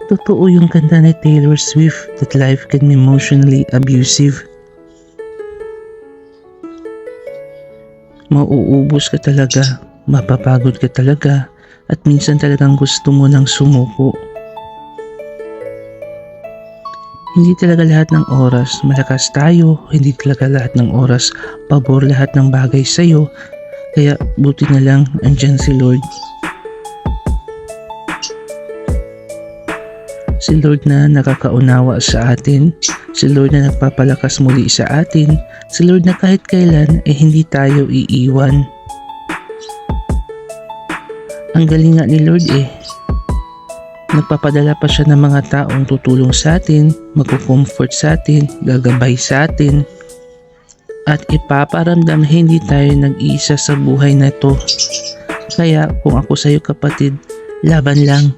Totoo yung kanta ni Taylor Swift that life can be emotionally abusive. Mauubos ka talaga, mapapagod ka talaga, at minsan talagang gusto mo nang sumuko. Hindi talaga lahat ng oras malakas tayo, hindi talaga lahat ng oras pabor lahat ng bagay sa'yo, kaya buti na lang andyan si Lord. Si Lord na nakakaunawa sa atin, si Lord na nagpapalakas muli sa atin, si Lord na kahit kailan hindi tayo iiwan. Ang galing nga ni Lord Nagpapadala pa siya ng mga taong tutulong sa atin, magko-comfort sa atin, gagabay sa atin, at ipaparamdam hindi tayo nag-iisa sa buhay na to. Kaya kung ako sa'yo kapatid, laban lang.